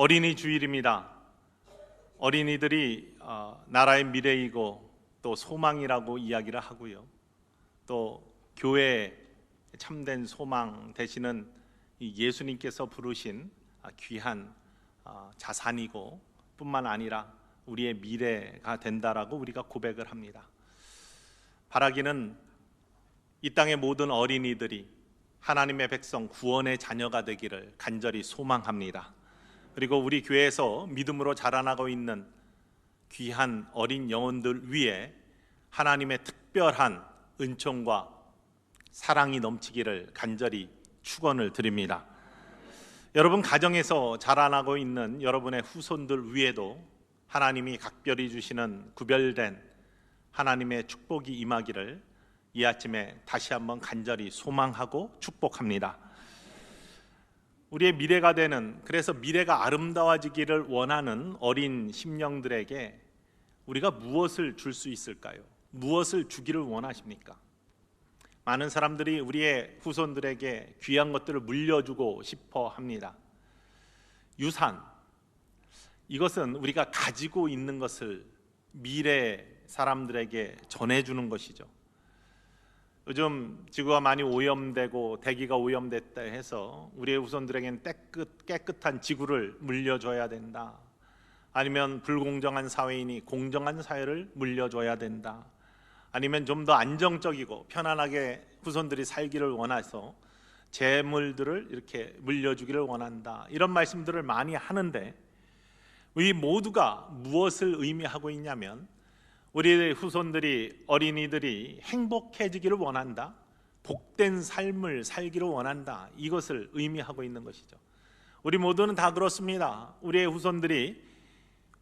어린이 주일입니다. 어린이들이 나라의 미래이고 또 소망이라고 이야기를 하고요. 또 교회의 참된 소망 되시는 예수님께서 부르신 귀한 자산이고 뿐만 아니라 우리의 미래가 된다라고 우리가 고백을 합니다. 바라기는 이 땅의 모든 어린이들이 하나님의 백성 구원의 자녀가 되기를 간절히 소망합니다. 그리고 우리 교회에서 믿음으로 자라나고 있는 귀한 어린 영혼들 위에 하나님의 특별한 은총과 사랑이 넘치기를 간절히 축원을 드립니다. 여러분 가정에서 자라나고 있는 여러분의 후손들 위에도 하나님이 각별히 주시는 구별된 하나님의 축복이 임하기를 이 아침에 다시 한번 간절히 소망하고 축복합니다. 우리의 미래가 되는, 그래서 미래가 아름다워지기를 원하는 어린 심령들에게 우리가 무엇을 줄 수 있을까요? 무엇을 주기를 원하십니까? 많은 사람들이 우리의 후손들에게 귀한 것들을 물려주고 싶어 합니다. 유산, 이것은 우리가 가지고 있는 것을 미래 사람들에게 전해주는 것이죠. 요즘 지구가 많이 오염되고 대기가 오염됐다 해서 우리의 후손들에게는 깨끗한 지구를 물려줘야 된다. 아니면 불공정한 사회이니 공정한 사회를 물려줘야 된다. 아니면 좀 더 안정적이고 편안하게 후손들이 살기를 원해서 재물들을 이렇게 물려주기를 원한다. 이런 말씀들을 많이 하는데 이 모두가 무엇을 의미하고 있냐면 우리의 후손들이, 어린이들이 행복해지기를 원한다, 복된 삶을 살기를 원한다, 이것을 의미하고 있는 것이죠. 우리 모두는 다 그렇습니다. 우리의 후손들이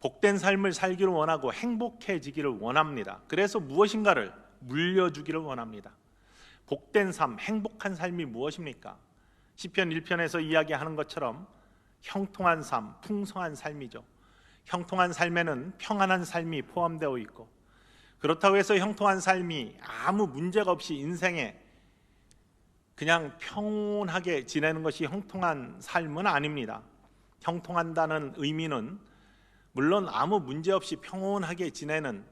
복된 삶을 살기를 원하고 행복해지기를 원합니다. 그래서 무엇인가를 물려주기를 원합니다. 복된 삶, 행복한 삶이 무엇입니까? 시편 1편에서 이야기하는 것처럼 형통한 삶, 풍성한 삶이죠. 형통한 삶에는 평안한 삶이 포함되어 있고, 그렇다고 해서 형통한 삶이 아무 문제가 없이 인생에 그냥 평온하게 지내는 것이 형통한 삶은 아닙니다. 형통한다는 의미는 물론 아무 문제 없이 평온하게 지내는,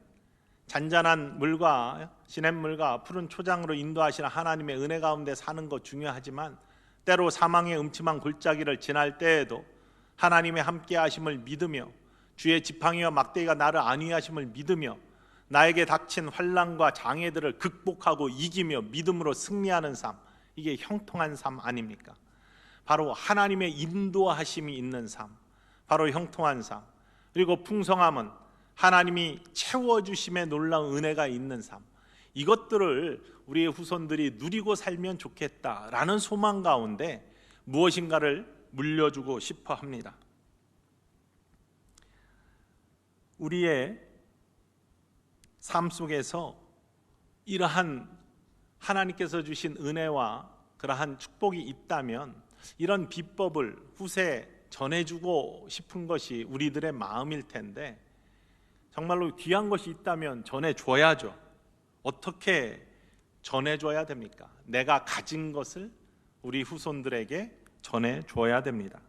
잔잔한 물과 시냇물과 푸른 초장으로 인도하시는 하나님의 은혜 가운데 사는 것 중요하지만, 때로 사망의 음침한 골짜기를 지날 때에도 하나님의 함께 하심을 믿으며, 주의 지팡이와 막대기가 나를 안위하심을 믿으며, 나에게 닥친 환난과 장애들을 극복하고 이기며 믿음으로 승리하는 삶, 이게 형통한 삶 아닙니까? 바로 하나님의 인도하심이 있는 삶, 바로 형통한 삶. 그리고 풍성함은 하나님이 채워주심에 놀라운 은혜가 있는 삶, 이것들을 우리의 후손들이 누리고 살면 좋겠다라는 소망 가운데 무엇인가를 물려주고 싶어 합니다. 우리의 삶 속에서 이러한 하나님께서 주신 은혜와 그러한 축복이 있다면 이런 비법을 후세에 전해주고 싶은 것이 우리들의 마음일 텐데, 정말로 귀한 것이 있다면 전해줘야죠. 어떻게 전해줘야 됩니까? 내가 가진 것을 우리 후손들에게 전해줘야 됩니다.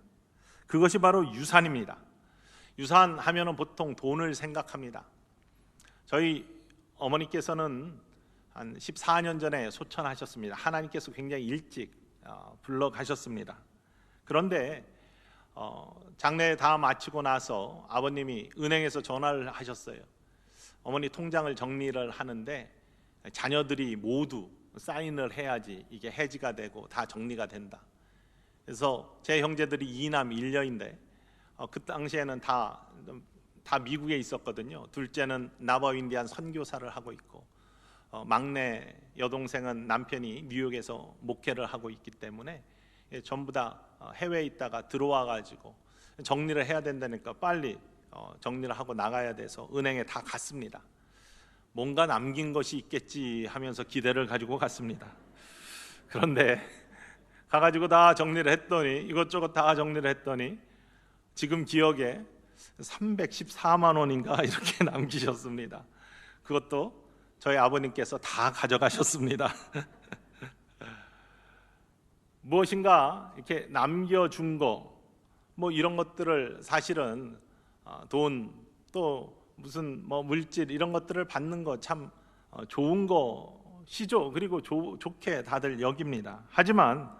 그것이 바로 유산입니다. 유산 하면은 보통 돈을 생각합니다. 저희 어머니께서는 한 14년 전에 소천하셨습니다. 하나님께서 굉장히 일찍 불러가셨습니다. 그런데 장례 다 마치고 나서 아버님이 은행에서 전화를 하셨어요. 어머니 통장을 정리를 하는데 자녀들이 모두 사인을 해야지 이게 해지가 되고 다 정리가 된다. 그래서 제 형제들이 2남 1녀인데 그 당시에는 다 미국에 있었거든요. 둘째는 나바윈디안 선교사를 하고 있고, 막내 여동생은 남편이 뉴욕에서 목회를 하고 있기 때문에 전부 다 해외에 있다가 들어와 가지고 정리를 해야 된다니까 빨리 정리를 하고 나가야 돼서 은행에 다 갔습니다. 뭔가 남긴 것이 있겠지 하면서 기대를 가지고 갔습니다. 그런데 가가지고 다 정리를 했더니, 이것저것 다 정리를 했더니 지금 기억에 314만 원인가 이렇게 남기셨습니다. 그것도 저희 아버님께서 다 가져가셨습니다. 무엇인가 이렇게 남겨준 거, 뭐 이런 것들을 사실은 돈 또 무슨 뭐 물질 이런 것들을 받는 거 참 좋은 것이죠. 그리고 좋게 다들 여깁니다. 하지만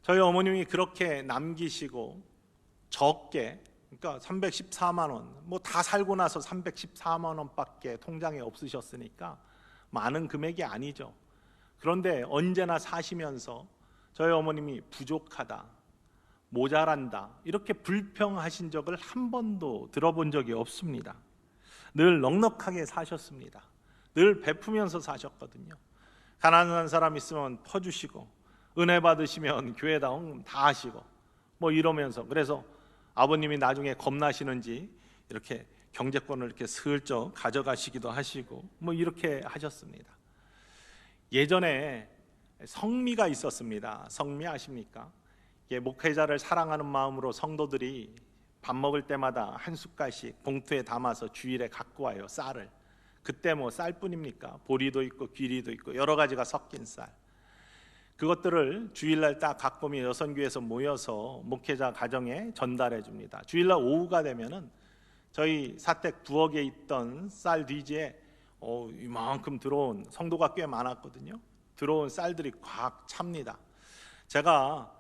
저희 어머님이 그렇게 남기시고 적게, 그러니까 314만 원, 뭐 다 살고 나서 314만 원밖에 통장에 없으셨으니까 많은 금액이 아니죠. 그런데 언제나 사시면서 저희 어머님이 부족하다, 모자란다 이렇게 불평하신 적을 한 번도 들어본 적이 없습니다. 늘 넉넉하게 사셨습니다. 늘 베푸면서 사셨거든요. 가난한 사람 있으면 퍼주시고, 은혜 받으시면 교회다 헌금 다 하시고 뭐 이러면서, 그래서 아버님이 나중에 겁나시는지 이렇게 경제권을 이렇게 슬쩍 가져가시기도 하시고 뭐 이렇게 하셨습니다. 예전에 성미가 있었습니다. 성미 아십니까? 목회자를 사랑하는 마음으로 성도들이 밥 먹을 때마다 한 숟갈씩 봉투에 담아서 주일에 갖고 와요. 쌀을. 그때 뭐 쌀뿐입니까? 보리도 있고 귀리도 있고 여러 가지가 섞인 쌀. 그것들을 주일날 딱 갖고 오면 여선교회에서 모여서 목회자 가정에 전달해 줍니다. 주일날 오후가 되면은 저희 사택 부엌에 있던 쌀 뒤지에 이만큼 들어온, 성도가 꽤 많았거든요. 들어온 쌀들이 꽉 찹니다. 제가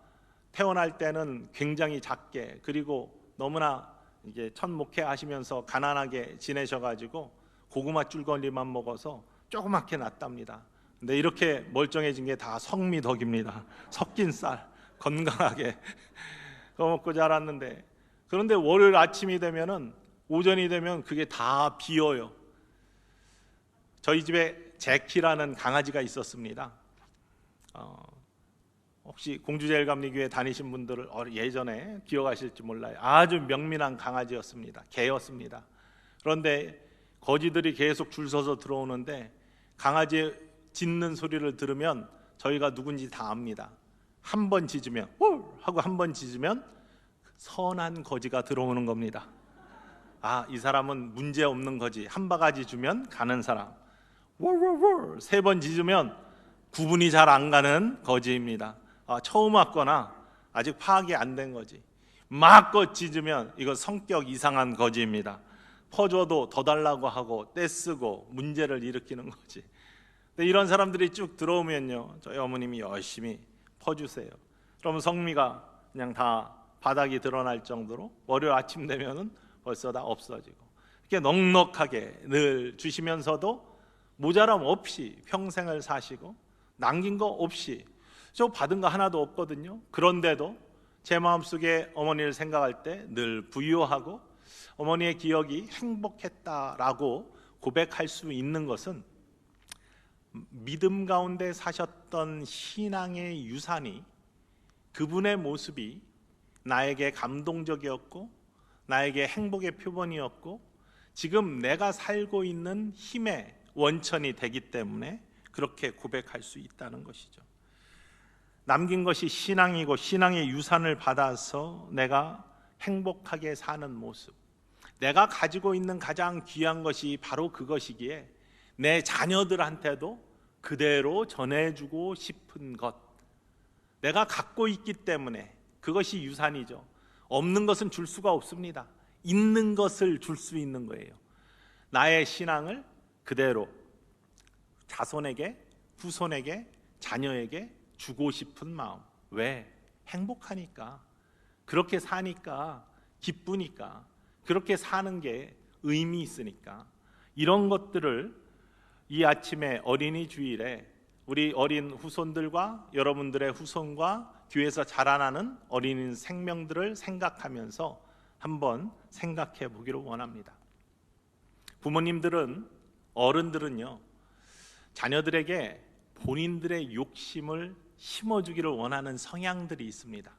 태어날 때는 굉장히 작게, 그리고 너무나 이제 첫 목회하시면서 가난하게 지내셔가지고 고구마 줄거리만 먹어서 조그맣게 났답니다. 근데 이렇게 멀쩡해진 게 다 성미덕입니다. 섞인 쌀 건강하게 먹고 자랐는데, 그런데 월요일 아침이 되면은, 오전이 되면 그게 다 비어요. 저희 집에 제키라는 강아지가 있었습니다. 혹시 공주제일감리교회 다니신 분들을 예전에 기억하실지 몰라요. 아주 명민한 강아지였습니다. 개였습니다. 그런데 거지들이 계속 줄 서서 들어오는데 강아지 짖는 소리를 들으면 저희가 누군지 다 압니다. 한 번 짖으면 울 하고 한 번 짖으면 선한 거지가 들어오는 겁니다. 이 사람은 문제 없는 거지. 한 바가지 주면 가는 사람. 월월월 세 번 짖으면 구분이 잘 안 가는 거지입니다. 처음 왔거나 아직 파악이 안 된 거지. 마음껏 짖으면 이거 성격 이상한 거지입니다. 퍼줘도 더 달라고 하고 떼쓰고 문제를 일으키는 거지. 근데 이런 사람들이 쭉 들어오면요, 저희 어머님이 열심히 퍼주세요. 그러면 성미가 그냥 다 바닥이 드러날 정도로 월요일 아침 되면은 벌써 다 없어지고, 이렇게 넉넉하게 늘 주시면서도 모자람 없이 평생을 사시고 남긴 거 없이, 저 받은 거 하나도 없거든요. 그런데도 제 마음속에 어머니를 생각할 때 늘 부유하고 어머니의 기억이 행복했다라고 고백할 수 있는 것은, 믿음 가운데 사셨던 신앙의 유산이, 그분의 모습이 나에게 감동적이었고 나에게 행복의 표본이었고 지금 내가 살고 있는 힘의 원천이 되기 때문에 그렇게 고백할 수 있다는 것이죠. 남긴 것이 신앙이고 신앙의 유산을 받아서 내가 행복하게 사는 모습, 내가 가지고 있는 가장 귀한 것이 바로 그것이기에 내 자녀들한테도 그대로 전해주고 싶은 것, 내가 갖고 있기 때문에 그것이 유산이죠. 없는 것은 줄 수가 없습니다. 있는 것을 줄 수 있는 거예요. 나의 신앙을 그대로 자손에게, 후손에게, 자녀에게 주고 싶은 마음. 왜? 행복하니까, 그렇게 사니까, 기쁘니까, 그렇게 사는 게 의미 있으니까. 이런 것들을 이 아침에 어린이 주일에 우리 어린 후손들과 여러분들의 후손과 교회에서 자라나는 어린 생명들을 생각하면서 한번 생각해 보기를 원합니다. 부모님들은, 어른들은요, 자녀들에게 본인들의 욕심을 심어주기를 원하는 성향들이 있습니다.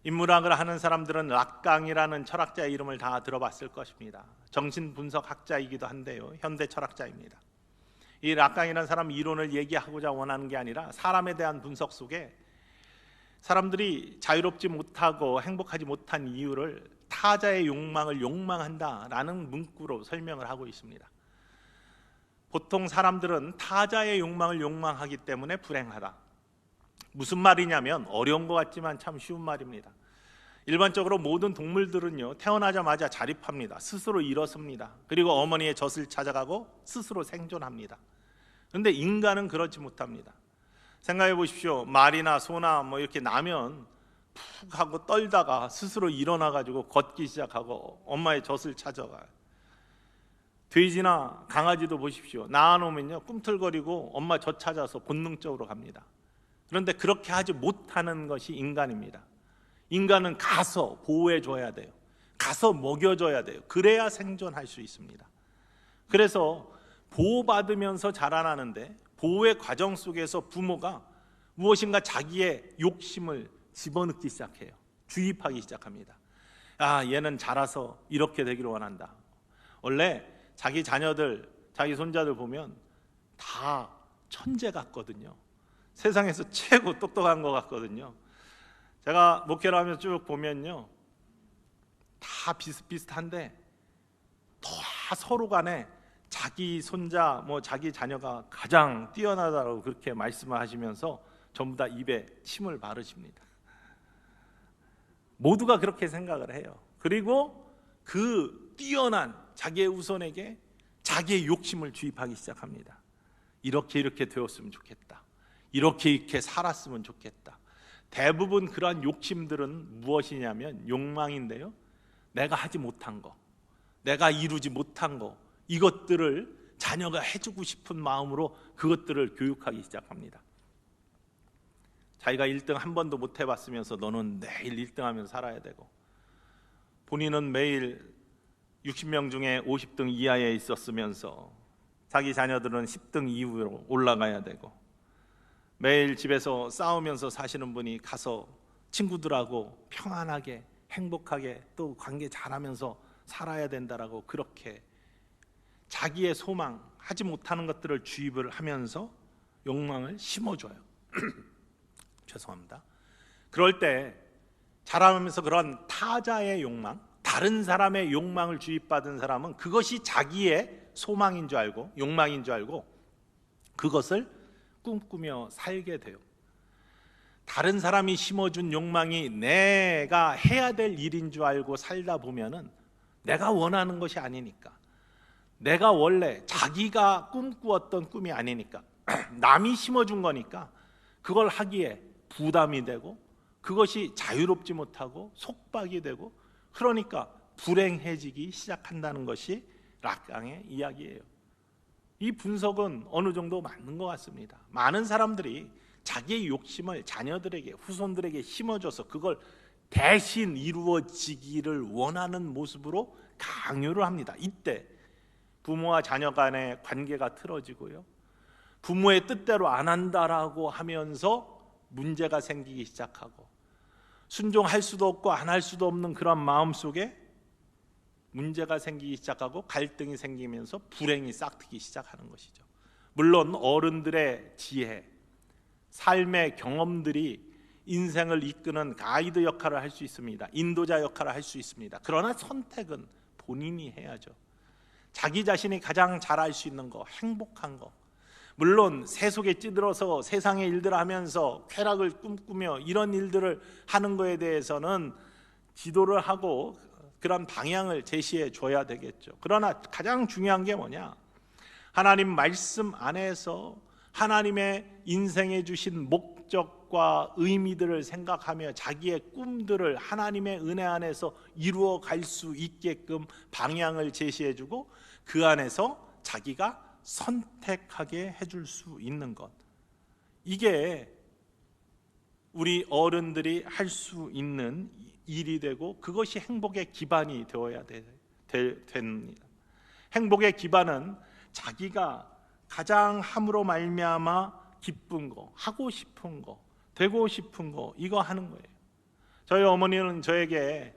인문학을 하는 사람들은 락강이라는 철학자의 이름을 다 들어봤을 것입니다. 정신분석학자이기도 한데요, 현대 철학자입니다. 이 락강이라는 사람 이론을 얘기하고자 원하는 게 아니라 사람에 대한 분석 속에 사람들이 자유롭지 못하고 행복하지 못한 이유를 타자의 욕망을 욕망한다라는 문구로 설명을 하고 있습니다. 보통 사람들은 타자의 욕망을 욕망하기 때문에 불행하다. 무슨 말이냐면, 어려운 것 같지만 참 쉬운 말입니다. 일반적으로 모든 동물들은요, 태어나자마자 자립합니다. 스스로 일어섭니다. 그리고 어머니의 젖을 찾아가고 스스로 생존합니다. 그런데 인간은 그렇지 못합니다. 생각해 보십시오. 말이나 소나 뭐 이렇게 나면 푹 하고 떨다가 스스로 일어나 가지고 걷기 시작하고 엄마의 젖을 찾아가요. 돼지나 강아지도 보십시오. 낳아놓으면요, 꿈틀거리고 엄마 젖 찾아서 본능적으로 갑니다. 그런데 그렇게 하지 못하는 것이 인간입니다. 인간은 가서 보호해 줘야 돼요. 가서 먹여줘야 돼요. 그래야 생존할 수 있습니다. 그래서 보호받으면서 자라나는데, 보호의 과정 속에서 부모가 무엇인가 자기의 욕심을 집어넣기 시작해요. 주입하기 시작합니다. 얘는 자라서 이렇게 되기를 원한다. 원래 자기 자녀들, 자기 손자들 보면 다 천재 같거든요. 세상에서 최고 똑똑한 것 같거든요. 제가 목회를 하면서 쭉 보면요, 다 비슷비슷한데 다 서로 간에 자기 손자, 자기 자녀가 가장 뛰어나다고 그렇게 말씀을 하시면서 전부 다 입에 침을 바르십니다. 모두가 그렇게 생각을 해요. 그리고 그 뛰어난 자기의 우선에게 자기의 욕심을 주입하기 시작합니다. 이렇게 되었으면 좋겠다. 이렇게 살았으면 좋겠다. 대부분 그러한 욕심들은 무엇이냐면 욕망인데요, 내가 하지 못한 거, 내가 이루지 못한 거, 이것들을 자녀가 해주고 싶은 마음으로 그것들을 교육하기 시작합니다. 자기가 1등 한 번도 못 해봤으면서 너는 매일 1등 하면서 살아야 되고, 본인은 매일 60명 중에 50등 이하에 있었으면서 자기 자녀들은 10등 이후로 올라가야 되고, 매일 집에서 싸우면서 사시는 분이 가서 친구들하고 평안하게 행복하게 또 관계 잘하면서 살아야 된다라고 그렇게 자기의 소망, 하지 못하는 것들을 주입을 하면서 욕망을 심어줘요. 죄송합니다. 그럴 때 자라면서 그런 타자의 욕망, 다른 사람의 욕망을 주입받은 사람은 그것이 자기의 소망인 줄 알고, 욕망인 줄 알고 그것을 꿈꾸며 살게 돼요. 다른 사람이 심어준 욕망이 내가 해야 될 일인 줄 알고 살다 보면은 내가 원하는 것이 아니니까, 내가 원래 자기가 꿈꾸었던 꿈이 아니니까 남이 심어준 거니까 그걸 하기에 부담이 되고, 그것이 자유롭지 못하고 속박이 되고, 그러니까 불행해지기 시작한다는 것이 락강의 이야기예요. 이 분석은 어느 정도 맞는 것 같습니다. 많은 사람들이 자기의 욕심을 자녀들에게, 후손들에게 심어줘서 그걸 대신 이루어지기를 원하는 모습으로 강요를 합니다. 이때 부모와 자녀 간의 관계가 틀어지고요, 부모의 뜻대로 안 한다라고 하면서 문제가 생기기 시작하고, 순종할 수도 없고 안 할 수도 없는 그런 마음 속에 문제가 생기기 시작하고 갈등이 생기면서 불행이 싹트기 시작하는 것이죠. 물론 어른들의 지혜, 삶의 경험들이 인생을 이끄는 가이드 역할을 할 수 있습니다. 인도자 역할을 할 수 있습니다. 그러나 선택은 본인이 해야죠. 자기 자신이 가장 잘할 수 있는 거, 행복한 거, 물론 세속에 찌들어서 세상의 일들을 하면서 쾌락을 꿈꾸며 이런 일들을 하는 거에 대해서는 지도를 하고 그런 방향을 제시해 줘야 되겠죠. 그러나 가장 중요한 게 뭐냐? 하나님 말씀 안에서 하나님의 인생에 주신 목적과 의미들을 생각하며 자기의 꿈들을 하나님의 은혜 안에서 이루어 갈 수 있게끔 방향을 제시해 주고, 그 안에서 자기가 선택하게 해줄 수 있는 것, 이게 우리 어른들이 할 수 있는 일이 되고, 그것이 행복의 기반이 되어야 됩니다. 행복의 기반은 자기가 가장 함으로 말미암아 기쁜 거, 하고 싶은 거, 되고 싶은 거, 이거 하는 거예요. 저희 어머니는 저에게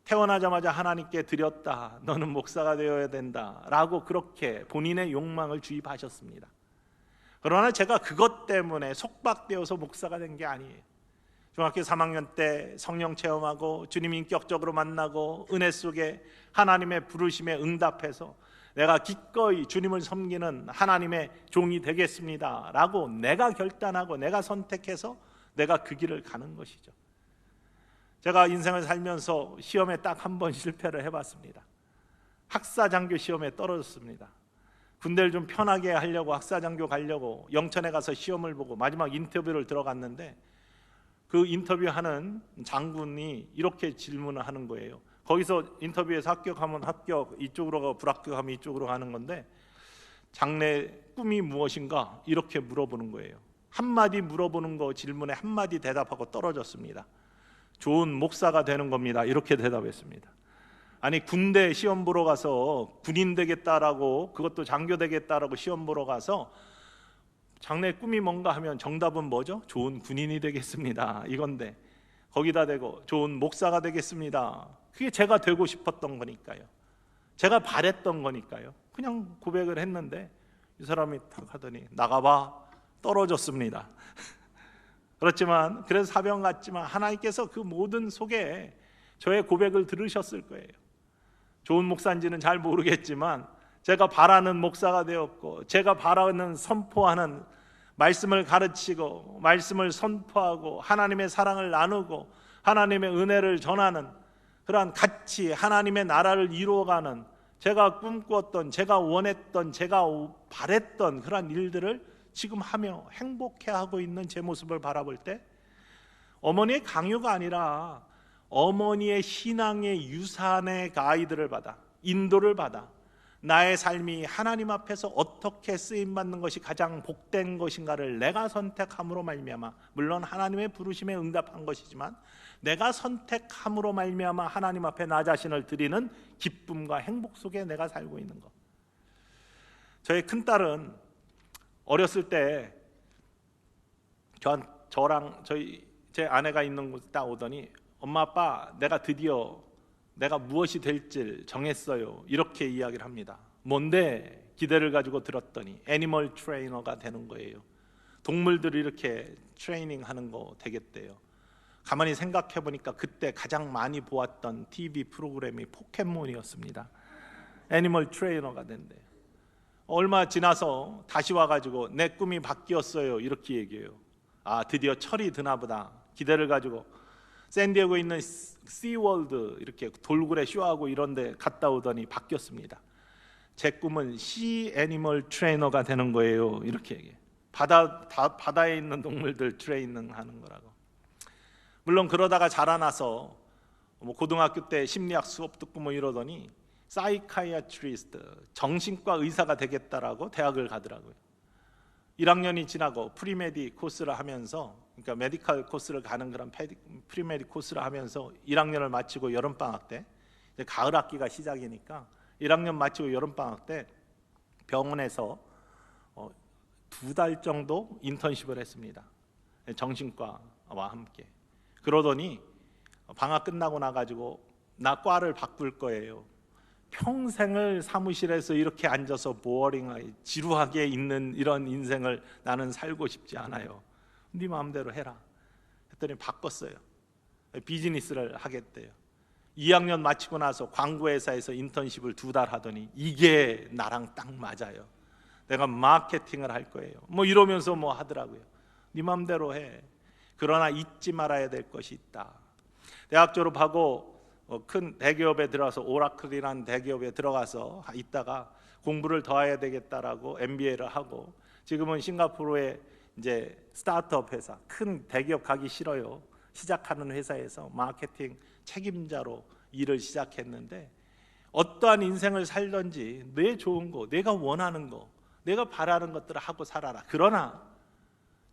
태어나자마자 하나님께 드렸다, 너는 목사가 되어야 된다 라고 그렇게 본인의 욕망을 주입하셨습니다. 그러나 제가 그것 때문에 속박되어서 목사가 된 게 아니에요. 중학교 3학년 때 성령 체험하고 주님 인격적으로 만나고 은혜 속에 하나님의 부르심에 응답해서 내가 기꺼이 주님을 섬기는 하나님의 종이 되겠습니다 라고 내가 결단하고 내가 선택해서 내가 그 길을 가는 것이죠. 제가 인생을 살면서 시험에 딱 한 번 실패를 해봤습니다. 학사장교 시험에 떨어졌습니다. 군대를 좀 편하게 하려고 학사장교 가려고 영천에 가서 시험을 보고 마지막 인터뷰를 들어갔는데 그 인터뷰하는 장군이 이렇게 질문을 하는 거예요. 거기서 인터뷰에서 합격하면 합격, 이쪽으로 가고 불합격하면 이쪽으로 가는 건데 장래 꿈이 무엇인가 이렇게 물어보는 거예요. 한마디 물어보는 거 질문에 한마디 대답하고 떨어졌습니다. 좋은 목사가 되는 겁니다. 이렇게 대답했습니다. 아니, 군대 시험 보러 가서 군인 되겠다라고, 그것도 장교 되겠다라고 시험 보러 가서 장래 꿈이 뭔가 하면 정답은 뭐죠? 좋은 군인이 되겠습니다 이건데 거기다 대고 좋은 목사가 되겠습니다. 그게 제가 되고 싶었던 거니까요. 제가 바랬던 거니까요. 그냥 고백을 했는데 이 사람이 탁 하더니 나가봐, 떨어졌습니다. 그렇지만 그래서 사병 같지만 하나님께서 그 모든 속에 저의 고백을 들으셨을 거예요. 좋은 목사인지는 잘 모르겠지만 제가 바라는 목사가 되었고, 제가 바라는 선포하는 말씀을 가르치고 말씀을 선포하고 하나님의 사랑을 나누고 하나님의 은혜를 전하는 그러한 같이 하나님의 나라를 이루어가는, 제가 꿈꾸었던, 제가 원했던, 제가 바랬던 그러한 일들을 지금 하며 행복해하고 있는 제 모습을 바라볼 때 어머니의 강요가 아니라 어머니의 신앙의 유산의 가이드를 받아, 인도를 받아 나의 삶이 하나님 앞에서 어떻게 쓰임받는 것이 가장 복된 것인가를 내가 선택함으로 말미암아, 물론 하나님의 부르심에 응답한 것이지만 내가 선택함으로 말미암아 하나님 앞에 나 자신을 드리는 기쁨과 행복 속에 내가 살고 있는 것. 저의 큰딸은 어렸을 때 저랑 제 아내가 있는 곳에 딱 오더니 엄마 아빠 내가 무엇이 될지 정했어요 이렇게 이야기를 합니다. 뭔데? 기대를 가지고 들었더니 애니멀 트레이너가 되는 거예요. 동물들을 이렇게 트레이닝하는 거 되겠대요. 가만히 생각해 보니까 그때 가장 많이 보았던 TV 프로그램이 포켓몬이었습니다. 애니멀 트레이너가 된대요. 얼마 지나서 다시 와가지고 내 꿈이 바뀌었어요 이렇게 얘기해요. 아, 드디어 철이 드나 보다. 기대를 가지고 샌디에고에 있는 시월드 이렇게 돌고래 쇼하고 이런 데 갔다 오더니 바뀌었습니다. 제 꿈은 시 애니멀 트레이너가 되는 거예요 이렇게 얘기해요. 바다에 있는 동물들 트레이닝 하는 거라고. 물론 그러다가 자라나서 고등학교 때 심리학 수업 듣고 이러더니 사이카이아트리스트, 정신과 의사가 되겠다라고 대학을 가더라고요. 1학년이 지나고 프리메디 코스를 하면서, 그러니까 메디컬 코스를 가는 그런 프리메디 코스를 하면서 1학년을 마치고 여름방학 때, 이제 가을 학기가 시작이니까 1학년 마치고 여름방학 때 병원에서 2달 정도 인턴십을 했습니다. 정신과와 함께. 그러더니 방학 끝나고 나가지고 나 과를 바꿀 거예요. 평생을 사무실에서 이렇게 앉아서 보어링하게 지루하게 있는 이런 인생을 나는 살고 싶지 않아요. 네 마음대로 해라 했더니 바꿨어요. 비즈니스를 하겠대요. 2학년 마치고 나서 광고회사에서 인턴십을 2달 하더니 이게 나랑 딱 맞아요. 내가 마케팅을 할 거예요. 이러면서 하더라고요. 네 마음대로 해. 그러나 잊지 말아야 될 것이 있다. 대학 졸업하고 큰 대기업에 들어가서 오라클이라는 대기업에 들어가서 있다가 공부를 더 해야 되겠다라고 MBA를 하고 지금은 싱가포르의 이제 스타트업 회사, 큰 대기업 가기 싫어요 시작하는 회사에서 마케팅 책임자로 일을 시작했는데, 어떠한 인생을 살든지 내 좋은 거, 내가 원하는 거, 내가 바라는 것들을 하고 살아라. 그러나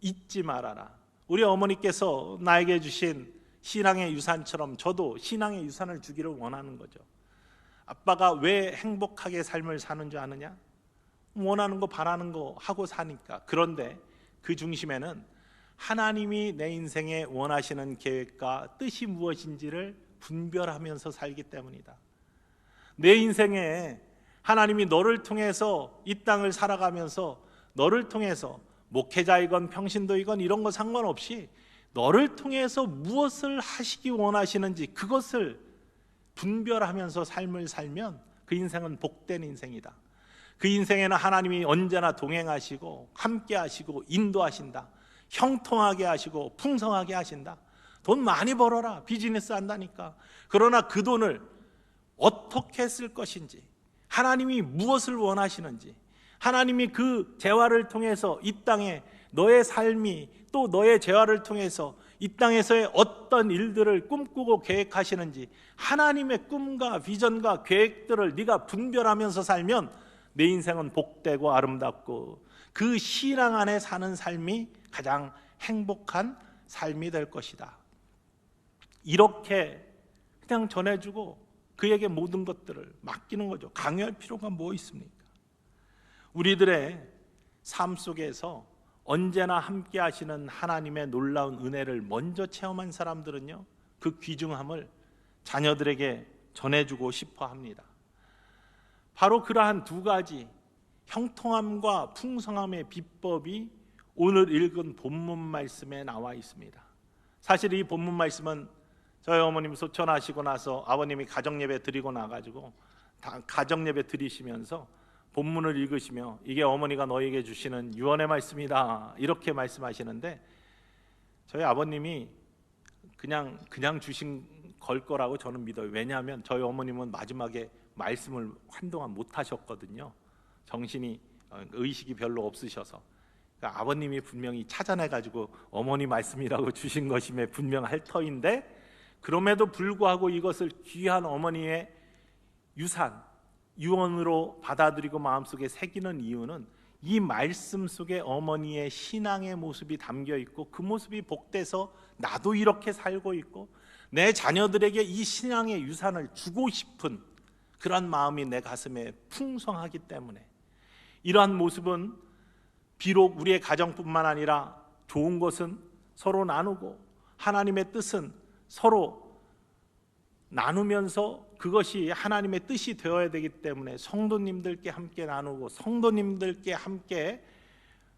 잊지 말아라. 우리 어머니께서 나에게 주신 신앙의 유산처럼 저도 신앙의 유산을 주기를 원하는 거죠. 아빠가 왜 행복하게 삶을 사는 줄 아느냐? 원하는 거 바라는 거 하고 사니까. 그런데 그 중심에는 하나님이 내 인생에 원하시는 계획과 뜻이 무엇인지를 분별하면서 살기 때문이다. 내 인생에 하나님이 너를 통해서 이 땅을 살아가면서 너를 통해서 목회자이건 평신도이건 이런 거 상관없이 너를 통해서 무엇을 하시기 원하시는지 그것을 분별하면서 삶을 살면 그 인생은 복된 인생이다. 그 인생에는 하나님이 언제나 동행하시고 함께 하시고 인도하신다. 형통하게 하시고 풍성하게 하신다. 돈 많이 벌어라. 비즈니스 한다니까. 그러나 그 돈을 어떻게 쓸 것인지, 하나님이 무엇을 원하시는지, 하나님이 그 재화를 통해서 이 땅에 너의 삶이 또 너의 재화를 통해서 이 땅에서의 어떤 일들을 꿈꾸고 계획하시는지, 하나님의 꿈과 비전과 계획들을 네가 분별하면서 살면 내 인생은 복되고 아름답고 그 신앙 안에 사는 삶이 가장 행복한 삶이 될 것이다. 이렇게 그냥 전해주고 그에게 모든 것들을 맡기는 거죠. 강요할 필요가 뭐 있습니까? 우리들의 삶 속에서 언제나 함께 하시는 하나님의 놀라운 은혜를 먼저 체험한 사람들은요, 그 귀중함을 자녀들에게 전해주고 싶어 합니다. 바로 그러한 두 가지 형통함과 풍성함의 비법이 오늘 읽은 본문 말씀에 나와 있습니다. 사실 이 본문 말씀은 저희 어머님 소천하시고 나서 아버님이 가정예배 드리고 나가지고 가정예배 드리시면서 본문을 읽으시며 이게 어머니가 너에게 주시는 유언의 말씀이다 이렇게 말씀하시는데, 저희 아버님이 그냥 주신 걸 거라고 저는 믿어요. 왜냐하면 저희 어머님은 마지막에 말씀을 한동안 못 하셨거든요. 정신이 의식이 별로 없으셔서. 그러니까 아버님이 분명히 찾아내가지고 어머니 말씀이라고 주신 것임에 분명할 터인데, 그럼에도 불구하고 이것을 귀한 어머니의 유언으로 받아들이고 마음속에 새기는 이유는 이 말씀 속에 어머니의 신앙의 모습이 담겨 있고, 그 모습이 복돼서 나도 이렇게 살고 있고 내 자녀들에게 이 신앙의 유산을 주고 싶은 그런 마음이 내 가슴에 풍성하기 때문에, 이러한 모습은 비록 우리의 가정뿐만 아니라 좋은 것은 서로 나누고 하나님의 뜻은 서로 나누면서 그것이 하나님의 뜻이 되어야 되기 때문에 성도님들께 함께 나누고 성도님들께 함께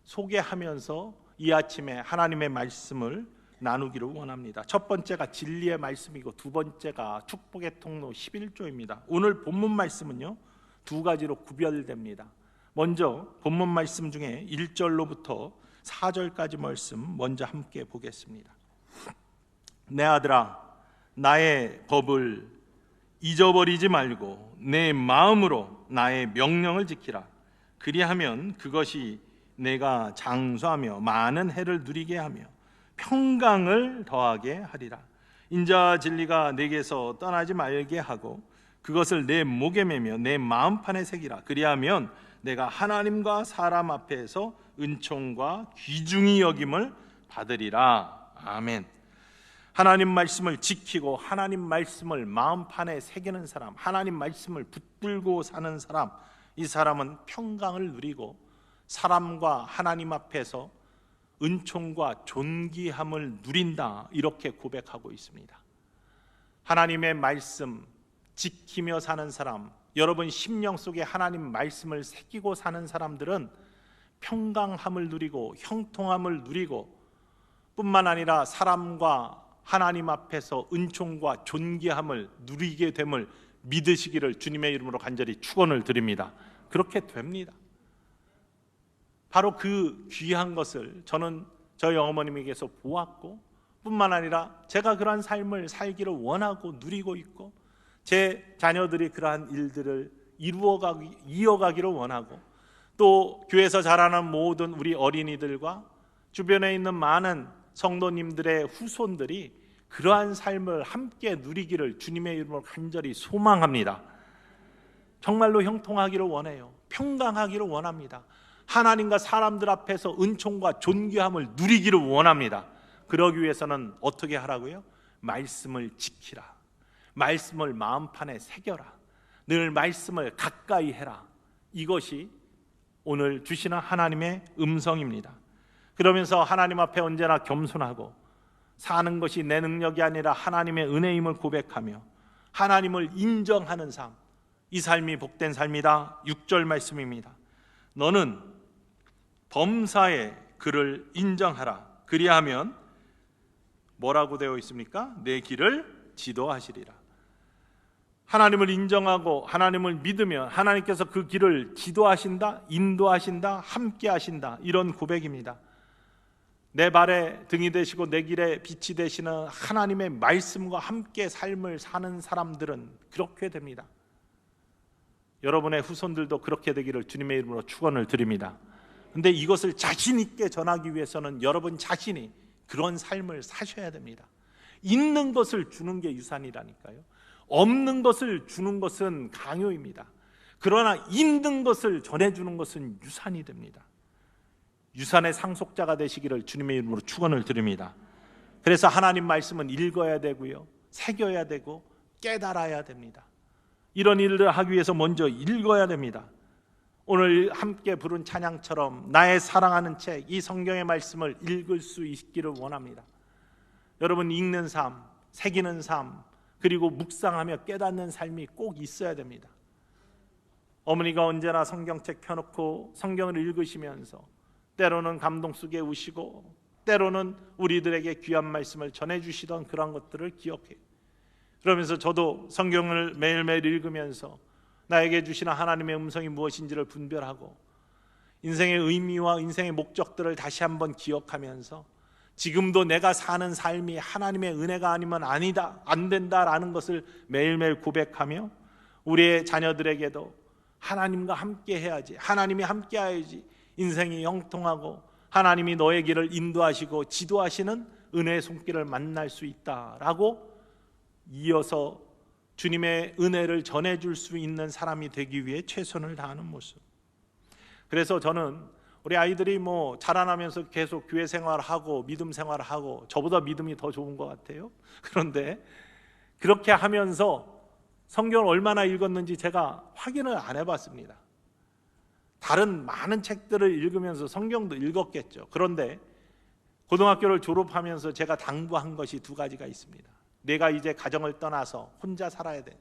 소개하면서 이 아침에 하나님의 말씀을 나누기를 원합니다. 첫 번째가 진리의 말씀이고 두 번째가 축복의 통로 11조입니다. 오늘 본문 말씀은요, 두 가지로 구별됩니다. 먼저 본문 말씀 중에 1절로부터 4절까지 말씀 먼저 함께 보겠습니다. 내 아들아, 나의 법을 잊어버리지 말고 내 마음으로 나의 명령을 지키라. 그리하면 그것이 내가 장수하며 많은 해를 누리게 하며 평강을 더하게 하리라. 인자와 진리가 내게서 떠나지 말게 하고 그것을 내 목에 매며 내 마음판에 새기라. 그리하면 내가 하나님과 사람 앞에서 은총과 귀중히 여김을 받으리라. 아멘. 하나님 말씀을 지키고 하나님 말씀을 마음판에 새기는 사람, 하나님 말씀을 붙들고 사는 사람, 이 사람은 평강을 누리고 사람과 하나님 앞에서 은총과 존귀함을 누린다, 이렇게 고백하고 있습니다. 하나님의 말씀 지키며 사는 사람, 여러분 심령 속에 하나님 말씀을 새기고 사는 사람들은 평강함을 누리고 형통함을 누리고 뿐만 아니라 사람과 하나님 앞에서 은총과 존귀함을 누리게 됨을 믿으시기를 주님의 이름으로 간절히 축원을 드립니다. 그렇게 됩니다. 바로 그 귀한 것을 저는 저희 어머님에게서 보았고, 뿐만 아니라 제가 그러한 삶을 살기를 원하고 누리고 있고, 제 자녀들이 그러한 일들을 이어가기를 원하고, 또 교회에서 자라는 모든 우리 어린이들과 주변에 있는 많은 성도님들의 후손들이 그러한 삶을 함께 누리기를 주님의 이름으로 간절히 소망합니다. 정말로 형통하기를 원해요. 평강하기를 원합니다. 하나님과 사람들 앞에서 은총과 존귀함을 누리기를 원합니다. 그러기 위해서는 어떻게 하라고요? 말씀을 지키라. 말씀을 마음판에 새겨라. 늘 말씀을 가까이 해라. 이것이 오늘 주시는 하나님의 음성입니다. 그러면서 하나님 앞에 언제나 겸손하고 사는 것이 내 능력이 아니라 하나님의 은혜임을 고백하며 하나님을 인정하는 삶, 이 삶이 복된 삶이다. 6절 말씀입니다. 너는 범사의 그를 인정하라. 그리하면 뭐라고 되어 있습니까? 내 길을 지도하시리라. 하나님을 인정하고 하나님을 믿으면 하나님께서 그 길을 지도하신다, 인도하신다, 함께 하신다, 이런 고백입니다. 내 발에 등이 되시고 내 길에 빛이 되시는 하나님의 말씀과 함께 삶을 사는 사람들은 그렇게 됩니다. 여러분의 후손들도 그렇게 되기를 주님의 이름으로 축원을 드립니다. 근데 이것을 자신 있게 전하기 위해서는 여러분 자신이 그런 삶을 사셔야 됩니다. 있는 것을 주는 게 유산이라니까요. 없는 것을 주는 것은 강요입니다. 그러나 있는 것을 전해주는 것은 유산이 됩니다. 유산의 상속자가 되시기를 주님의 이름으로 축원을 드립니다. 그래서 하나님 말씀은 읽어야 되고요, 새겨야 되고 깨달아야 됩니다. 이런 일을 하기 위해서 먼저 읽어야 됩니다. 오늘 함께 부른 찬양처럼 나의 사랑하는 책, 이 성경의 말씀을 읽을 수 있기를 원합니다. 여러분, 읽는 삶, 새기는 삶, 그리고 묵상하며 깨닫는 삶이 꼭 있어야 됩니다. 어머니가 언제나 성경책 펴놓고 성경을 읽으시면서 때로는 감동 속에 우시고 때로는 우리들에게 귀한 말씀을 전해주시던 그런 것들을 기억해요. 그러면서 저도 성경을 매일매일 읽으면서 나에게 주시는 하나님의 음성이 무엇인지를 분별하고 인생의 의미와 인생의 목적들을 다시 한번 기억하면서 지금도 내가 사는 삶이 하나님의 은혜가 아니면 아니다, 안 된다라는 것을 매일매일 고백하며 우리의 자녀들에게도 하나님과 함께 해야지, 하나님이 함께 해야지 인생이 형통하고 하나님이 너의 길을 인도하시고 지도하시는 은혜의 손길을 만날 수 있다라고 이어서 주님의 은혜를 전해줄 수 있는 사람이 되기 위해 최선을 다하는 모습. 그래서 저는 우리 아이들이 자라나면서 계속 교회 생활하고 믿음 생활하고 저보다 믿음이 더 좋은 것 같아요. 그런데 그렇게 하면서 성경을 얼마나 읽었는지 제가 확인을 안 해봤습니다. 다른 많은 책들을 읽으면서 성경도 읽었겠죠. 그런데 고등학교를 졸업하면서 제가 당부한 것이 두 가지가 있습니다. 내가 이제 가정을 떠나서 혼자 살아야 돼.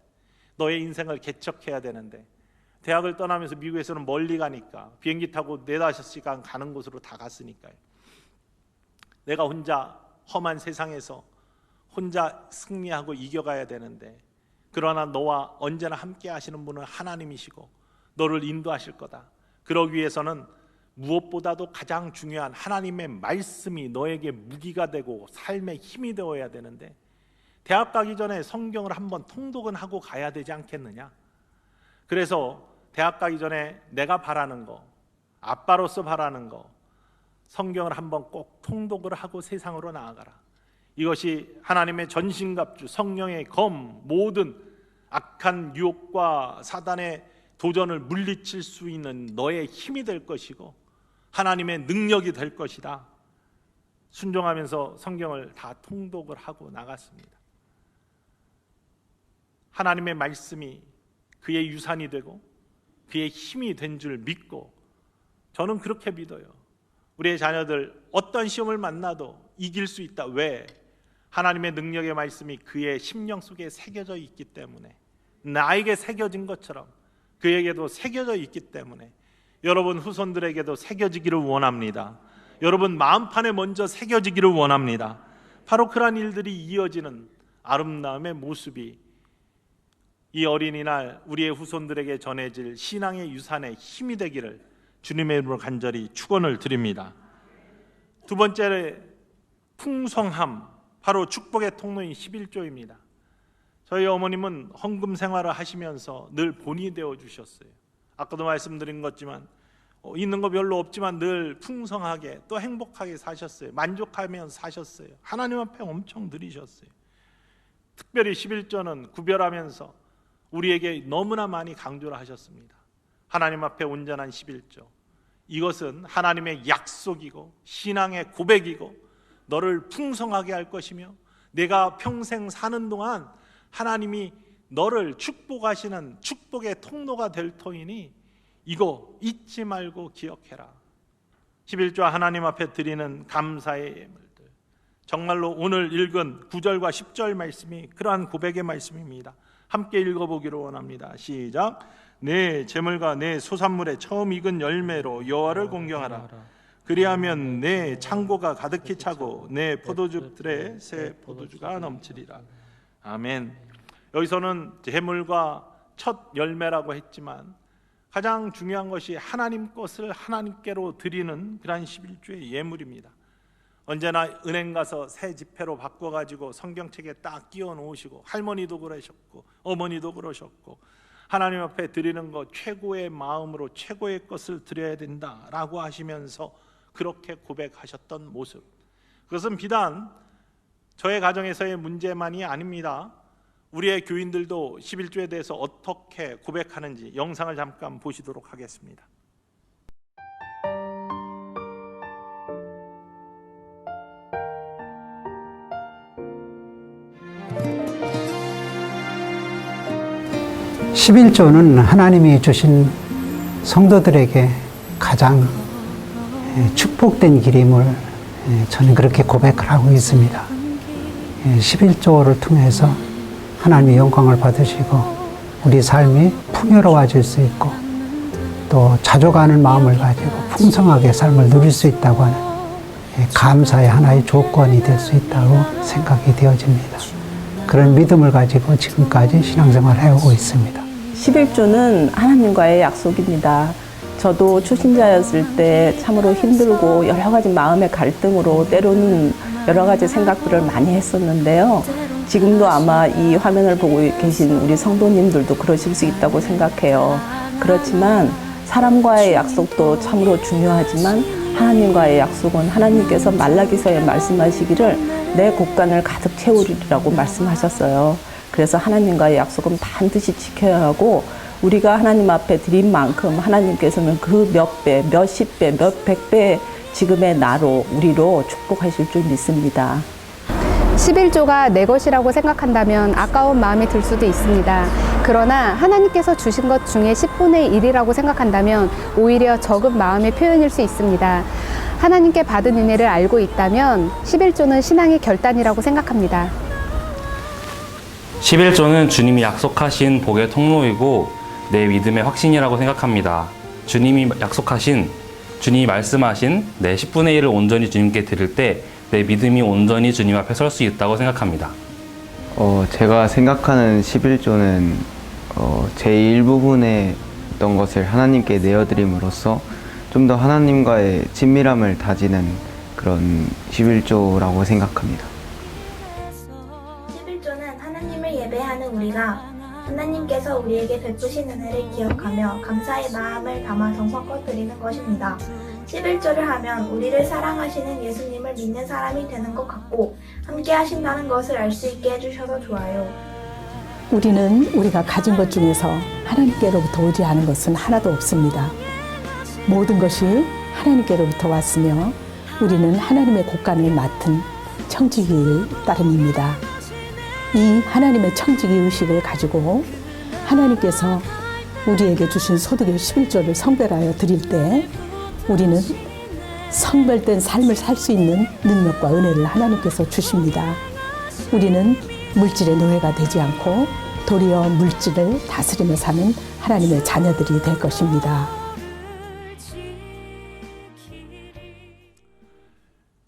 너의 인생을 개척해야 되는데 대학을 떠나면서 미국에서는 멀리 가니까 비행기 타고 4-5시간 가는 곳으로 다 갔으니까요. 내가 혼자 험한 세상에서 혼자 승리하고 이겨가야 되는데 그러나 너와 언제나 함께 하시는 분은 하나님이시고 너를 인도하실 거다. 그러기 위해서는 무엇보다도 가장 중요한 하나님의 말씀이 너에게 무기가 되고 삶의 힘이 되어야 되는데 대학 가기 전에 성경을 한번 통독은 하고 가야 되지 않겠느냐. 그래서 대학 가기 전에 내가 바라는 거, 아빠로서 바라는 거, 성경을 한번 꼭 통독을 하고 세상으로 나아가라. 이것이 하나님의 전신갑주, 성령의 검, 모든 악한 유혹과 사단의 도전을 물리칠 수 있는 너의 힘이 될 것이고 하나님의 능력이 될 것이다. 순종하면서 성경을 다 통독을 하고 나갔습니다. 하나님의 말씀이 그의 유산이 되고 그의 힘이 된 줄 믿고 저는 그렇게 믿어요. 우리의 자녀들 어떤 시험을 만나도 이길 수 있다. 왜? 하나님의 능력의 말씀이 그의 심령 속에 새겨져 있기 때문에, 나에게 새겨진 것처럼 그에게도 새겨져 있기 때문에 여러분 후손들에게도 새겨지기를 원합니다. 여러분 마음판에 먼저 새겨지기를 원합니다. 바로 그러한 일들이 이어지는 아름다움의 모습이 이 어린이날 우리의 후손들에게 전해질 신앙의 유산의 힘이 되기를 주님의 이름으로 간절히 축원을 드립니다. 두 번째, 풍성함, 바로 축복의 통로인 11조입니다. 저희 어머님은 헌금 생활을 하시면서 늘 본이 되어 주셨어요. 아까도 말씀드린 것지만 있는 거 별로 없지만 늘 풍성하게 또 행복하게 사셨어요. 만족하면서 사셨어요. 하나님 앞에 엄청 드리셨어요. 특별히 11조는 구별하면서 우리에게 너무나 많이 강조를 하셨습니다. 하나님 앞에 온전한 11조, 이것은 하나님의 약속이고 신앙의 고백이고 너를 풍성하게 할 것이며 내가 평생 사는 동안 하나님이 너를 축복하시는 축복의 통로가 될 터이니 이거 잊지 말고 기억해라. 11조 하나님 앞에 드리는 감사의 예물들, 정말로 오늘 읽은 9절과 10절 말씀이 그러한 고백의 말씀입니다. 함께 읽어보기를 원합니다. 시작. 내 재물과 내 소산물의 처음 익은 열매로 여호와를 공경하라. 그리하면 내 창고가 가득히 차고 내 포도즙들에 새 포도주가 넘치리라. 아멘. 여기서는 재물과 첫 열매라고 했지만 가장 중요한 것이 하나님 것을 하나님께로 드리는 그러한 11조의 예물입니다. 언제나 은행 가서 새 지폐로 바꿔가지고 성경책에 딱 끼워 놓으시고, 할머니도 그러셨고 어머니도 그러셨고, 하나님 앞에 드리는 것 최고의 마음으로 최고의 것을 드려야 된다라고 하시면서 그렇게 고백하셨던 모습, 그것은 비단 저의 가정에서의 문제만이 아닙니다. 우리의 교인들도 11조에 대해서 어떻게 고백하는지 영상을 잠깐 보시도록 하겠습니다. 11조는 하나님이 주신 성도들에게 가장 축복된 길임을 저는 그렇게 고백을 하고 있습니다. 11조를 통해서 하나님의 영광을 받으시고 우리 삶이 풍요로워질 수 있고 또 자족하는 마음을 가지고 풍성하게 삶을 누릴 수 있다고 하는 감사의 하나의 조건이 될 수 있다고 생각이 되어집니다. 그런 믿음을 가지고 지금까지 신앙생활을 해오고 있습니다. 11조는 하나님과의 약속입니다. 저도 초신자였을 때 참으로 힘들고 여러 가지 마음의 갈등으로 때로는 여러 가지 생각들을 많이 했었는데요. 지금도 아마 이 화면을 보고 계신 우리 성도님들도 그러실 수 있다고 생각해요. 그렇지만 사람과의 약속도 참으로 중요하지만 하나님과의 약속은 하나님께서 말라기서에 말씀하시기를 내 곳간을 가득 채우리라고 말씀하셨어요. 그래서 하나님과의 약속은 반드시 지켜야 하고 우리가 하나님 앞에 드린 만큼 하나님께서는 그 몇 배, 몇십 배, 몇백 배 지금의 나로 우리로 축복하실 줄 믿습니다. 11조가 내 것이라고 생각한다면 아까운 마음이 들 수도 있습니다. 그러나 하나님께서 주신 것 중에 10분의 1이라고 생각한다면 오히려 적은 마음의 표현일 수 있습니다. 하나님께 받은 은혜를 알고 있다면 11조는 신앙의 결단이라고 생각합니다. 11조는 주님이 약속하신 복의 통로이고 내 믿음의 확신이라고 생각합니다. 주님이 약속하신, 주님이 말씀하신 내 10분의 1을 온전히 주님께 드릴 때 내 믿음이 온전히 주님 앞에 설 수 있다고 생각합니다. 제가 생각하는 11조는 제 일부분의 어떤 것을 하나님께 내어드림으로써 좀 더 하나님과의 친밀함을 다지는 그런 11조라고 생각합니다. 11조는 하나님을 예배하는 우리가 하나님께서 우리에게 베푸신 은혜를 기억하며 감사의 마음을 담아 정성껏 드리는 것입니다. 11조를 하면 우리를 사랑하시는 예수님을 믿는 사람이 되는 것 같고 함께 하신다는 것을 알 수 있게 해주셔서 좋아요. 우리는 우리가 가진 것 중에서 하나님께로부터 오지 않은 것은 하나도 없습니다. 모든 것이 하나님께로부터 왔으며 우리는 하나님의 곳간을 맡은 청지기일 따름입니다. 이 하나님의 청지기 의식을 가지고 하나님께서 우리에게 주신 소득의 11조를 성별하여 드릴 때 우리는 성별된 삶을 살 수 있는 능력과 은혜를 하나님께서 주십니다. 우리는 물질의 노예가 되지 않고 도리어 물질을 다스리며 사는 하나님의 자녀들이 될 것입니다.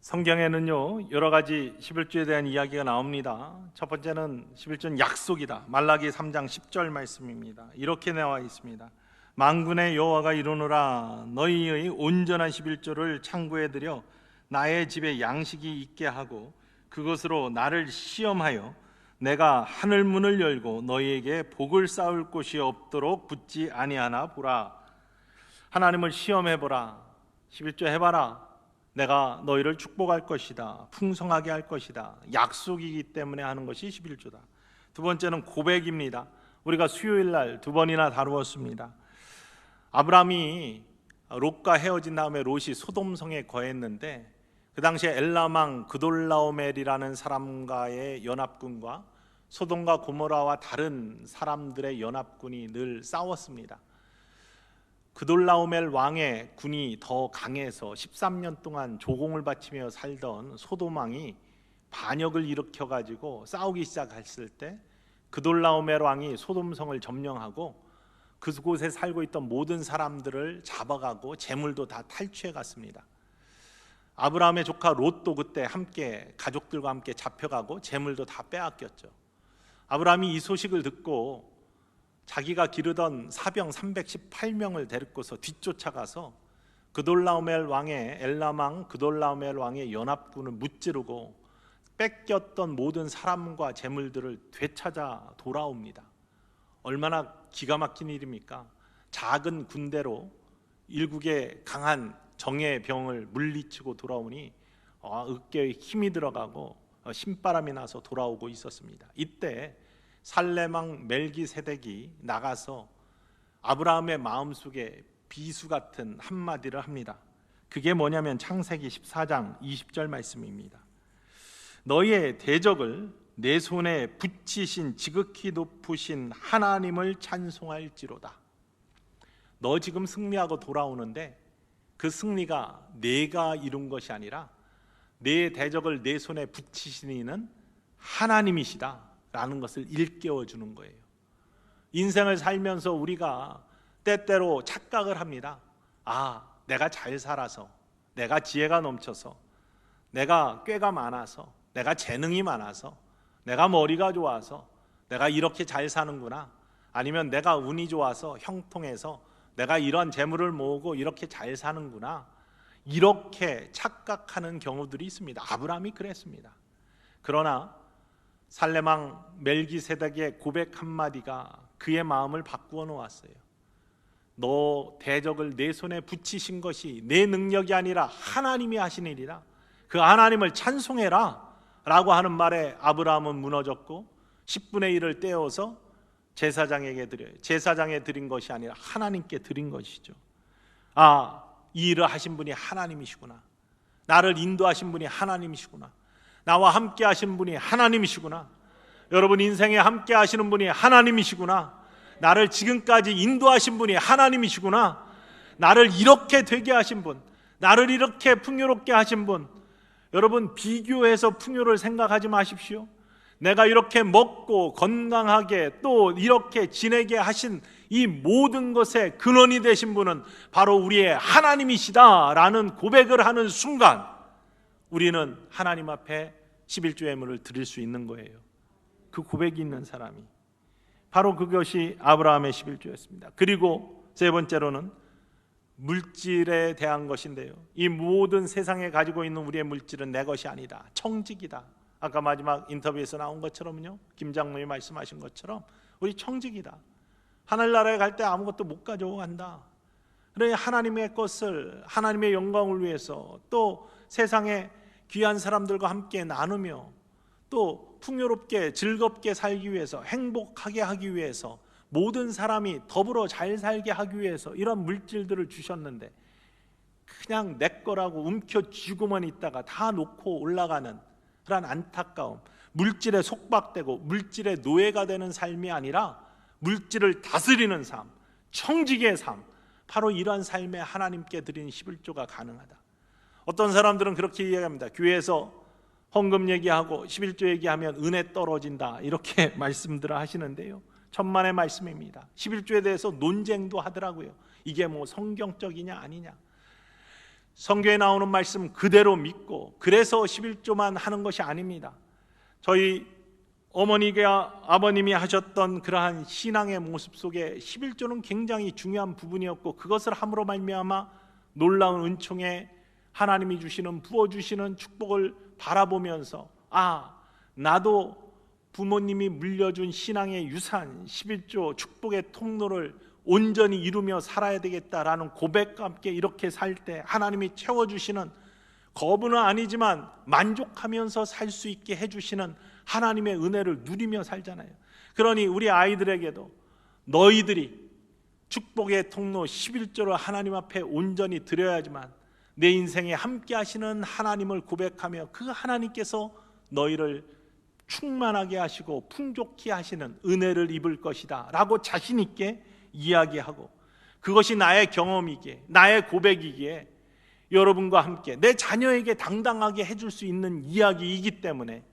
성경에는요 여러 가지 11조에 대한 이야기가 나옵니다. 첫 번째는 11조는 약속이다. 말라기 3장 10절 말씀입니다. 이렇게 나와 있습니다. 만군의 여호와가 이르노라 너희의 온전한 11조를 창고에 들여 나의 집에 양식이 있게 하고 그것으로 나를 시험하여 내가 하늘 문을 열고 너희에게 복을 쌓을 곳이 없도록 붙지 아니하나 보라. 하나님을 시험해 보라. 11조 해봐라. 내가 너희를 축복할 것이다. 풍성하게 할 것이다. 약속이기 때문에 하는 것이 11조다. 두 번째는 고백입니다. 우리가 수요일 날 두 번이나 다루었습니다. 아브라함이 롯과 헤어진 다음에 롯이 소돔성에 거했는데 그 당시에 엘라망 그돌라오멜이라는 사람과의 연합군과 소돔과 고모라와 다른 사람들의 연합군이 늘 싸웠습니다. 그돌라오멜 왕의 군이 더 강해서 13년 동안 조공을 바치며 살던 소돔 왕이 반역을 일으켜가지고 싸우기 시작했을 때 그돌라오멜 왕이 소돔성을 점령하고 그곳에 살고 있던 모든 사람들을 잡아가고 재물도 다 탈취해 갔습니다. 아브라함의 조카 롯도 그때 함께 가족들과 함께 잡혀가고 재물도 다 빼앗겼죠. 아브라함이 이 소식을 듣고 자기가 기르던 사병 318명을 데리고서 뒤쫓아가서 그돌라오멜 왕의 엘람왕 그돌라오멜 왕의 연합군을 무찌르고 뺏겼던 모든 사람과 재물들을 되찾아 돌아옵니다. 얼마나 기가 막힌 일입니까? 작은 군대로 일국의 강한 정예의 병을 물리치고 돌아오니 어깨에 힘이 들어가고 신바람이 나서 돌아오고 있었습니다. 이때 살렘왕 멜기세덱이 나가서 아브라함의 마음속에 비수 같은 한마디를 합니다. 그게 뭐냐면 창세기 14장 20절 말씀입니다. 너희의 대적을 내 손에 붙이신 지극히 높으신 하나님을 찬송할지로다. 너 지금 승리하고 돌아오는데 그 승리가 내가 이룬 것이 아니라 내 대적을 내 손에 붙이신 이는 하나님이시다 라는 것을 일깨워 주는 거예요. 인생을 살면서 우리가 때때로 착각을 합니다. 내가 잘 살아서, 내가 지혜가 넘쳐서, 내가 꾀가 많아서, 내가 재능이 많아서, 내가 머리가 좋아서 내가 이렇게 잘 사는구나. 아니면 내가 운이 좋아서 형통해서 내가 이런 재물을 모으고 이렇게 잘 사는구나. 이렇게 착각하는 경우들이 있습니다. 아브라함이 그랬습니다. 그러나 살렘왕 멜기세덱의 고백 한마디가 그의 마음을 바꾸어 놓았어요. 너 대적을 내 손에 붙이신 것이 내 능력이 아니라 하나님이 하신 일이라. 그 하나님을 찬송해라 라고 하는 말에 아브라함은 무너졌고 10분의 1을 떼어서 제사장에게 드려요. 제사장에 드린 것이 아니라 하나님께 드린 것이죠. 이 일을 하신 분이 하나님이시구나. 나를 인도하신 분이 하나님이시구나. 나와 함께 하신 분이 하나님이시구나. 여러분 인생에 함께 하시는 분이 하나님이시구나. 나를 지금까지 인도하신 분이 하나님이시구나. 나를 이렇게 되게 하신 분, 나를 이렇게 풍요롭게 하신 분. 여러분 비교해서 풍요를 생각하지 마십시오. 내가 이렇게 먹고 건강하게 또 이렇게 지내게 하신 이 모든 것의 근원이 되신 분은 바로 우리의 하나님이시다라는 고백을 하는 순간 우리는 하나님 앞에 11조 예물을 드릴 수 있는 거예요. 그 고백이 있는 사람이 바로 그것이 아브라함의 11조였습니다. 그리고 세 번째로는 물질에 대한 것인데요, 이 모든 세상에 가지고 있는 우리의 물질은 내 것이 아니다. 청직이다. 아까 마지막 인터뷰에서 나온 것처럼요, 김 장로님이 말씀하신 것처럼 우리 청직이다. 하늘나라에 갈 때 아무것도 못 가져고 간다. 그러니 하나님의 것을, 하나님의 영광을 위해서 또 세상에 귀한 사람들과 함께 나누며 또 풍요롭게 즐겁게 살기 위해서, 행복하게 하기 위해서, 모든 사람이 더불어 잘 살게 하기 위해서 이런 물질들을 주셨는데 그냥 내 거라고 움켜쥐고만 있다가 다 놓고 올라가는 그런 안타까움, 물질에 속박되고 물질의 노예가 되는 삶이 아니라 물질을 다스리는 삶, 청직의 삶, 바로 이러한 삶에 하나님께 드린 11조가 가능하다. 어떤 사람들은 그렇게 이야기합니다. 교회에서 헌금 얘기하고 11조 얘기하면 은혜 떨어진다 이렇게 말씀들을 하시는데요, 천만의 말씀입니다. 11조에 대해서 논쟁도 하더라고요. 이게 뭐 성경적이냐 아니냐. 성경에 나오는 말씀 그대로 믿고 그래서 11조만 하는 것이 아닙니다. 저희 어머니가 아버님이 하셨던 그러한 신앙의 모습 속에 11조는 굉장히 중요한 부분이었고, 그것을 함으로 말미암아 놀라운 은총에 하나님이 주시는, 부어주시는 축복을 바라보면서 나도 부모님이 물려준 신앙의 유산 11조 축복의 통로를 온전히 이루며 살아야 되겠다라는 고백과 함께 이렇게 살 때 하나님이 채워주시는, 거부는 아니지만 만족하면서 살 수 있게 해주시는 하나님의 은혜를 누리며 살잖아요. 그러니 우리 아이들에게도 너희들이 축복의 통로 11조를 하나님 앞에 온전히 드려야지만 내 인생에 함께 하시는 하나님을 고백하며 그 하나님께서 너희를 충만하게 하시고 풍족히 하시는 은혜를 입을 것이다 라고 자신 있게 이야기하고, 그것이 나의 경험이기에, 나의 고백이기에 여러분과 함께 내 자녀에게 당당하게 해줄 수 있는 이야기이기 때문에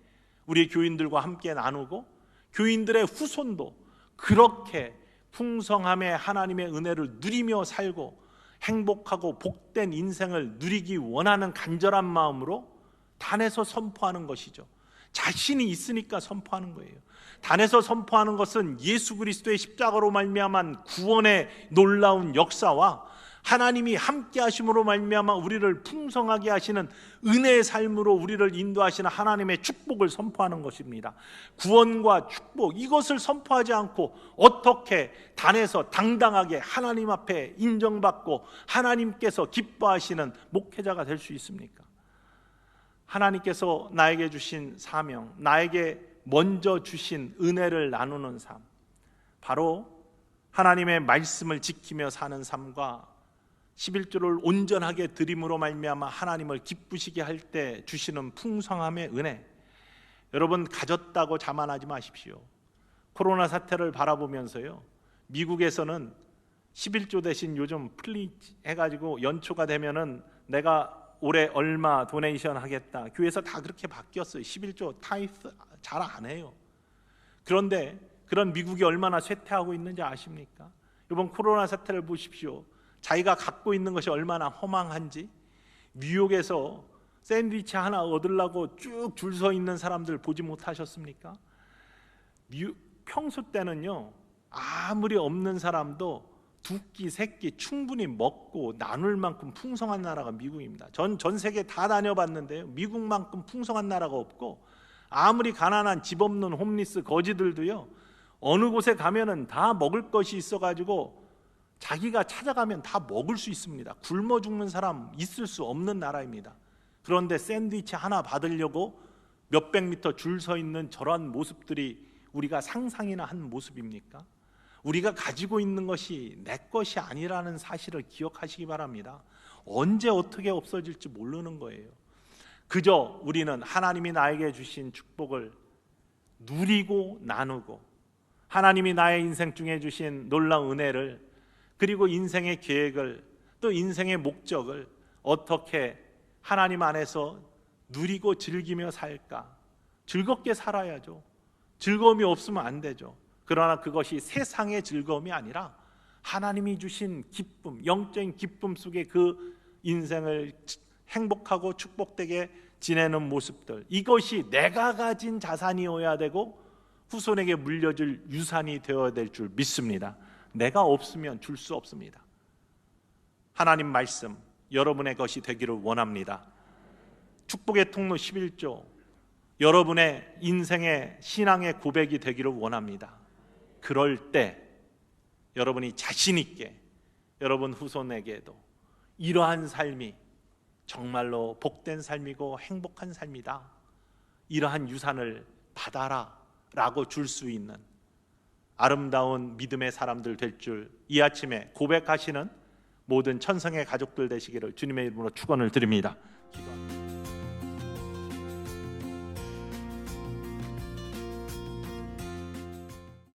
우리 교인들과 함께 나누고 교인들의 후손도 그렇게 풍성함의 하나님의 은혜를 누리며 살고 행복하고 복된 인생을 누리기 원하는 간절한 마음으로 단에서 선포하는 것이죠. 자신이 있으니까 선포하는 거예요. 단에서 선포하는 것은 예수 그리스도의 십자가로 말미암은 구원의 놀라운 역사와 하나님이 함께 하심으로 말미암아 우리를 풍성하게 하시는 은혜의 삶으로 우리를 인도하시는 하나님의 축복을 선포하는 것입니다. 구원과 축복, 이것을 선포하지 않고 어떻게 단에서 당당하게 하나님 앞에 인정받고 하나님께서 기뻐하시는 목회자가 될 수 있습니까? 하나님께서 나에게 주신 사명, 나에게 먼저 주신 은혜를 나누는 삶, 바로 하나님의 말씀을 지키며 사는 삶과 11조를 온전하게 드림으로 말미암아 하나님을 기쁘시게 할 때 주시는 풍성함의 은혜, 여러분 가졌다고 자만하지 마십시오. 코로나 사태를 바라보면서요, 미국에서는 11조 대신 요즘 플리즈 해가지고 연초가 되면은 내가 올해 얼마 도네이션 하겠다, 교회에서 다 그렇게 바뀌었어요. 11조 타이스 잘 안 해요. 그런데 그런 미국이 얼마나 쇠퇴하고 있는지 아십니까? 이번 코로나 사태를 보십시오. 자기가 갖고 있는 것이 얼마나 허망한지. 뉴욕에서 샌드위치 하나 얻으려고 쭉 줄 서 있는 사람들 보지 못하셨습니까? 평소 때는요, 아무리 없는 사람도 두 끼, 세 끼 충분히 먹고 나눌 만큼 풍성한 나라가 미국입니다. 전 세계 다 다녀봤는데요, 미국만큼 풍성한 나라가 없고, 아무리 가난한 집 없는 홈리스 거지들도요, 어느 곳에 가면은 다 먹을 것이 있어가지고 자기가 찾아가면 다 먹을 수 있습니다. 굶어 죽는 사람 있을 수 없는 나라입니다. 그런데 샌드위치 하나 받으려고 몇백 미터 줄 서 있는 저러한 모습들이 우리가 상상이나 한 모습입니까? 우리가 가지고 있는 것이 내 것이 아니라는 사실을 기억하시기 바랍니다. 언제 어떻게 없어질지 모르는 거예요. 그저 우리는 하나님이 나에게 주신 축복을 누리고 나누고, 하나님이 나의 인생 중에 주신 놀라운 은혜를, 그리고 인생의 계획을, 또 인생의 목적을 어떻게 하나님 안에서 누리고 즐기며 살까? 즐겁게 살아야죠. 즐거움이 없으면 안 되죠. 그러나 그것이 세상의 즐거움이 아니라 하나님이 주신 기쁨, 영적인 기쁨 속에 그 인생을 행복하고 축복되게 지내는 모습들, 이것이 내가 가진 자산이어야 되고 후손에게 물려줄 유산이 되어야 될 줄 믿습니다. 내가 없으면 줄 수 없습니다. 하나님 말씀 여러분의 것이 되기를 원합니다. 축복의 통로 11조 여러분의 인생의 신앙의 고백이 되기를 원합니다. 그럴 때 여러분이 자신 있게 여러분 후손에게도 이러한 삶이 정말로 복된 삶이고 행복한 삶이다, 이러한 유산을 받아라 라고 줄 수 있는 아름다운 믿음의 사람들 될 줄 이 아침에 고백하시는 모든 천성의 가족들 되시기를 주님의 이름으로 축원을 드립니다. 기도합니다.